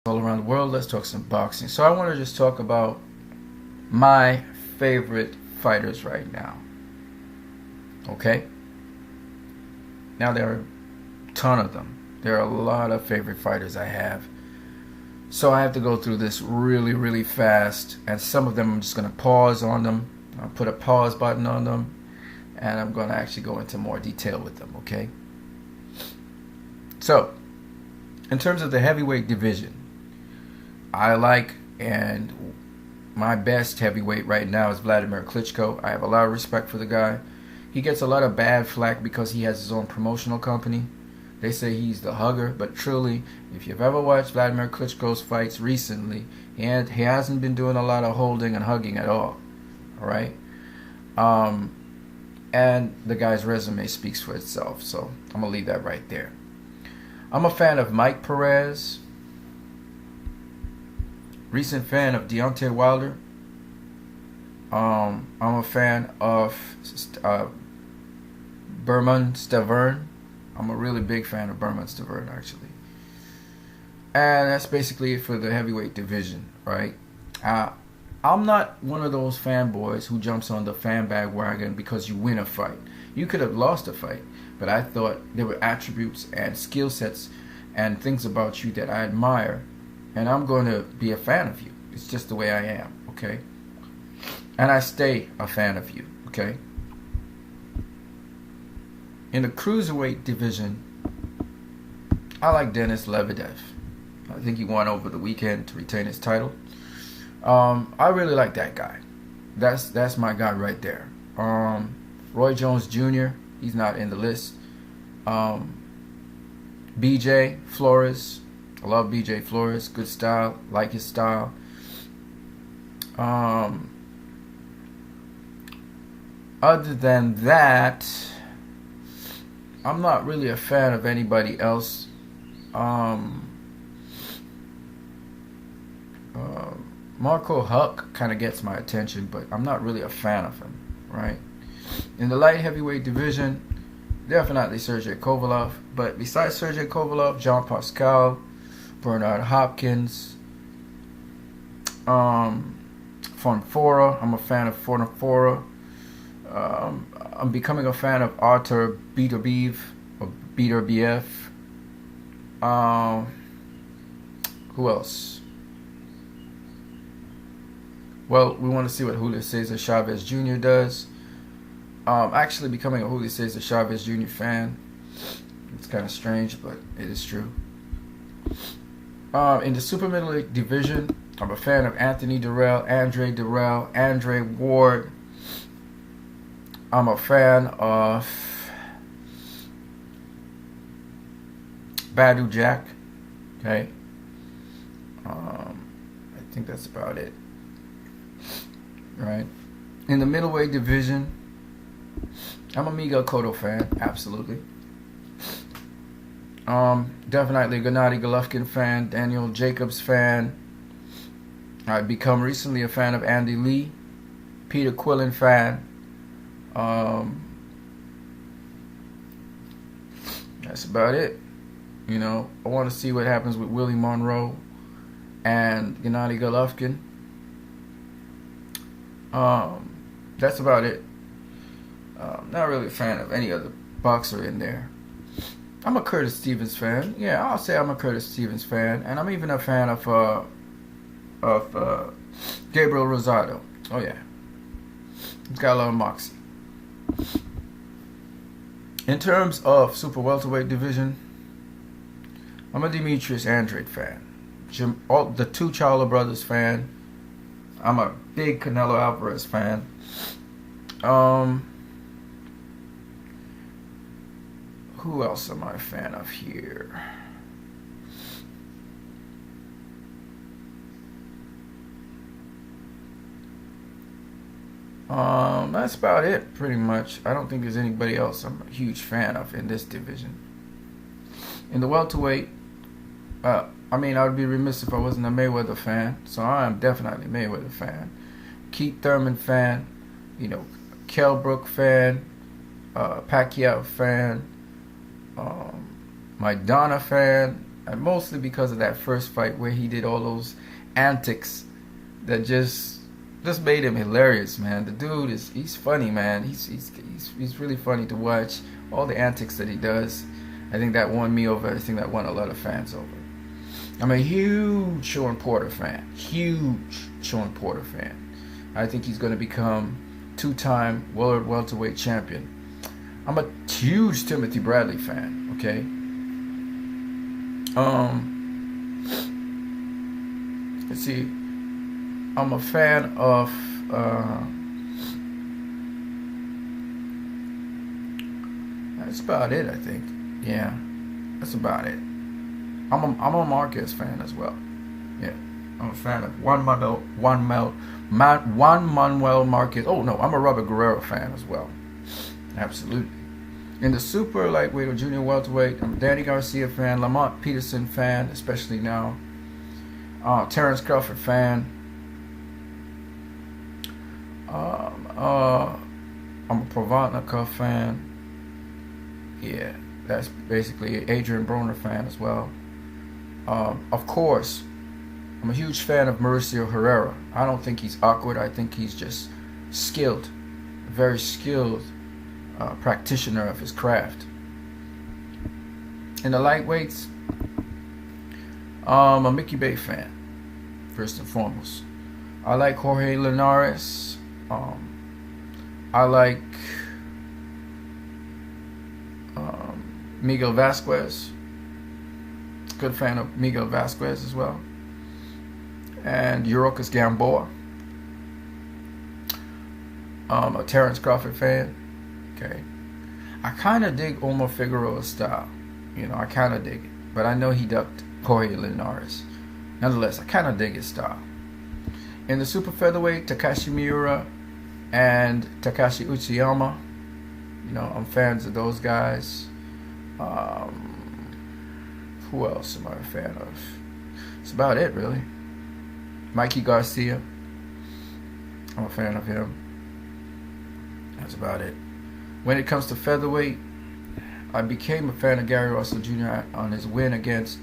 all around the world. Let's talk some boxing. So I want to just talk about my favorite fighters right now. Okay? Now there are a ton of them. There are a lot of favorite fighters I have. So I have to go through this really fast, and some of them I'm just going to pause on them. I'll put a pause button on them, and I'm going to actually go into more detail with them, okay? So, in terms of the heavyweight division, I like, and my best heavyweight right now is Vladimir Klitschko. I have a lot of respect for the guy. He gets a lot of bad flack because he has his own promotional company. They say he's the hugger, but truly, if you've ever watched Vladimir Klitschko's fights recently, he hasn't been doing a lot of holding and hugging at all. Alright? And the guy's resume speaks for itself, so I'm going to leave that right there. I'm a fan of Mike Perez. Recent fan of Deontay Wilder. I'm a fan of Berman Stavern. I'm a really big fan of Berman Stavern, actually. And that's basically it for the heavyweight division, right? I'm not one of those fanboys who jumps on the fan bandwagon because you win a fight. You could have lost a fight, but I thought there were attributes and skill sets and things about you that I admire, and I'm going to be a fan of you. It's just the way I am, okay? And I stay a fan of you, okay? In the cruiserweight division, I like Denis Lebedev. I think he won over the weekend to retain his title. I really like that guy. That's my guy right there. Roy Jones Jr., he's not in the list. BJ Flores, I love BJ Flores. Good style, like his style. Other than that, I'm not really a fan of anybody else. Marco Huck kind of gets my attention, but I'm not really a fan of him, right? In the light heavyweight division, definitely Sergey Kovalev. But besides Sergey Kovalev, Jean Pascal, Bernard Hopkins, Fonfora. I'm a fan of Fonfora. I'm becoming a fan of Arthur Beterbiev or Beterbiev. Who else? Well, we want to see what Julio Cesar Chavez Jr. does. Actually becoming a Julio Cesar Chavez Jr. fan. It's kind of strange, but it is true. In the super middleweight division, I'm a fan of Anthony Durrell, Andre Ward. I'm a fan of Badu Jack. Okay. I think that's about it. Right. In the middleweight division, I'm a Miguel Cotto fan, absolutely. Definitely Gennady Golovkin fan, Daniel Jacobs fan. I've become recently a fan of Andy Lee, Peter Quillen fan. That's about it. You know, I want to see what happens with Willie Monroe and Gennady Golovkin. That's about it. Not really a fan of any other boxer in there. I'm a Curtis Stevens fan. Yeah, I'll say I'm a Curtis Stevens fan, and I'm even a fan of Gabriel Rosado. Oh yeah, he's got a lot of moxie. In terms of super welterweight division, I'm a Demetrius Andrade fan. The two Charlo brothers fan. I'm a big Canelo Alvarez fan. Who else am I a fan of here? That's about it, pretty much. I don't think there's anybody else I'm a huge fan of in this division. In the welterweight, I would be remiss if I wasn't a Mayweather fan, so I am definitely a Mayweather fan. Keith Thurman fan, Kell Brook fan, Pacquiao fan, Maidana fan, and mostly because of that first fight where he did all those antics that just made him hilarious, man. The dude he's funny, man. He's really funny to watch. All the antics that he does, I think that won me over. I think that won a lot of fans over. I'm a huge Sean Porter fan. Huge Sean Porter fan. I think he's going to become two-time world welterweight champion. I'm a huge Timothy Bradley fan. Okay. Let's see. I'm a fan of that's about it, I think. Yeah, that's about it. I'm a Marquez fan as well. Yeah, I'm a fan of Juan Manuel Marquez. Oh no, I'm a Robert Guerrero fan as well. Absolutely. In the super lightweight or junior welterweight, I'm a Danny Garcia fan, Lamont Peterson fan, especially now. Terrence Crawford fan. I'm a Provodnikov fan. Yeah, that's basically it. Adrian Broner fan as well. Of course, I'm a huge fan of Mauricio Herrera. I don't think he's awkward. I think he's just skilled, very skilled practitioner of his craft. In the lightweights, I'm a Mickey Bay fan, first and foremost. I like Jorge Linares. I like Miguel Vasquez. Good fan of Miguel Vasquez as well. And Yurocas Gamboa. A Terrence Crawford fan. Okay. I kind of dig Omar Figueroa's style. You know, I kind of dig it. But I know he ducked Jorge Linares. Nonetheless, I kind of dig his style. In the super featherweight, Takashi Miura and Takashi Uchiyama. You know, I'm fans of those guys. Who else am I a fan of? That's about it, really. Mikey Garcia. I'm a fan of him. That's about it. When it comes to featherweight, I became a fan of Gary Russell Jr. on his win against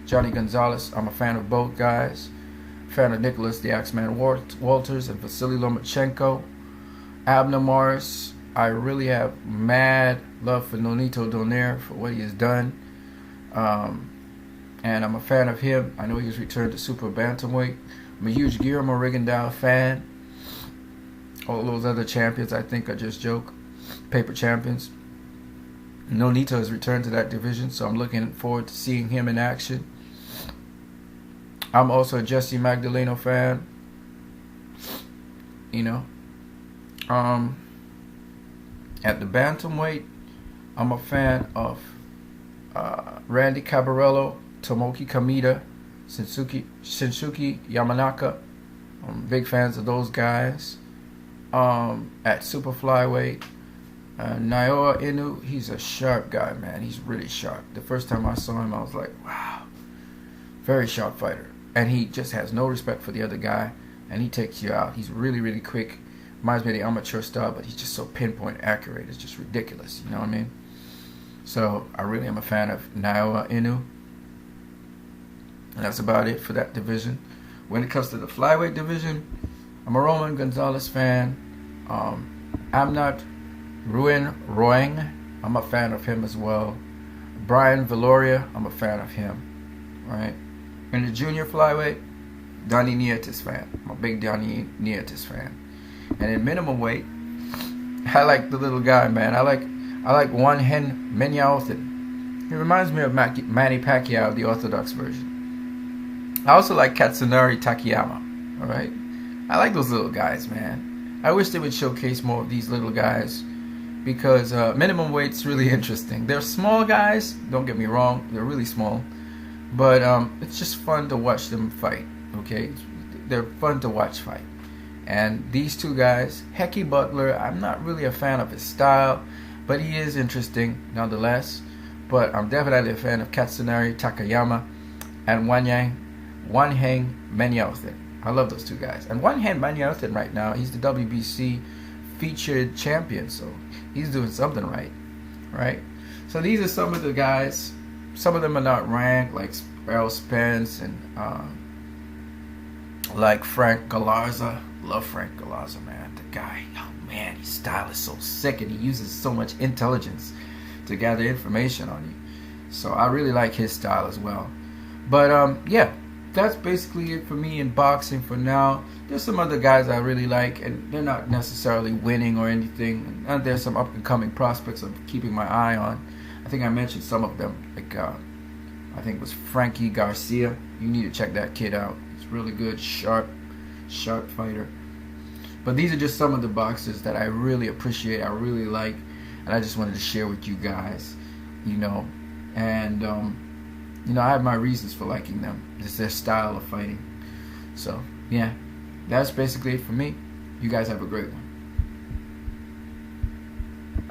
Johnny Gonzalez. I'm a fan of both guys. Fan of Nicholas the Axeman Walters and Vasily Lomachenko. Abner Morris. I really have mad love for Nonito Donaire for what he has done. And I'm a fan of him. I know he's returned to super bantamweight. I'm a huge Guillermo Rigondeaux fan. All those other champions I think are just joke. Paper champions. Nonito has returned to that division, so I'm looking forward to seeing him in action. I'm also a Jesse Magdaleno fan. You know. At the bantamweight, I'm a fan of Randy Cabarello, Tomoki Kamita, Shinsuke Yamanaka. I'm big fans of those guys. At super flyweight, Naoya Inoue, he's a sharp guy, man. He's really sharp. The first time I saw him, I was like, wow. Very sharp fighter. And he just has no respect for the other guy, and he takes you out. He's really, really quick. Reminds me of the amateur style, but he's just so pinpoint accurate. It's just ridiculous, you know what I mean? So I really am a fan of Naoya Inoue. And that's about it for that division. When it comes to the flyweight division, I'm a Roman Gonzalez fan. I'm not Ruin Roeng. I'm a fan of him as well. Brian Valoria, I'm a fan of him. Right? In the junior flyweight, Donnie Nietis fan. I'm a big Donnie Nietis fan. And in minimum weight, I like the little guy, man. I like One Hen Menyaothin. He reminds me of Manny Pacquiao, the Orthodox version. I also like Katsunari Takayama. All right, I like those little guys, man. I wish they would showcase more of these little guys because minimum weight's really interesting. They're small guys. Don't get me wrong; they're really small, but it's just fun to watch them fight. Okay, they're fun to watch fight. And these two guys, Hecky Butler, I'm not really a fan of his style, but he is interesting nonetheless. But I'm definitely a fan of Katsunari Takayama and Wanheng Menyaothin. I love those two guys. And Wanheng Menyaothin right now, he's the WBC featured champion, so he's doing something right? So these are some of the guys. Some of them are not ranked, like Errol Spence, and like Frank Galarza. Love Frank Galarza, man. The guy, oh man, his style is so sick, and he uses so much intelligence to gather information on you. So I really like his style as well. But yeah, that's basically it for me in boxing for now. There's some other guys I really like, and they're not necessarily winning or anything. And there's some up and coming prospects I'm keeping my eye on. I think I mentioned some of them, like I think it was Frankie Garcia. You need to check that kid out. He's really good, sharp fighter. But these are just some of the boxers that I really appreciate, I really like, and I just wanted to share with you guys, you know. And you know, I have my reasons for liking them. It's their style of fighting. So yeah, that's basically it for me. You guys have a great one.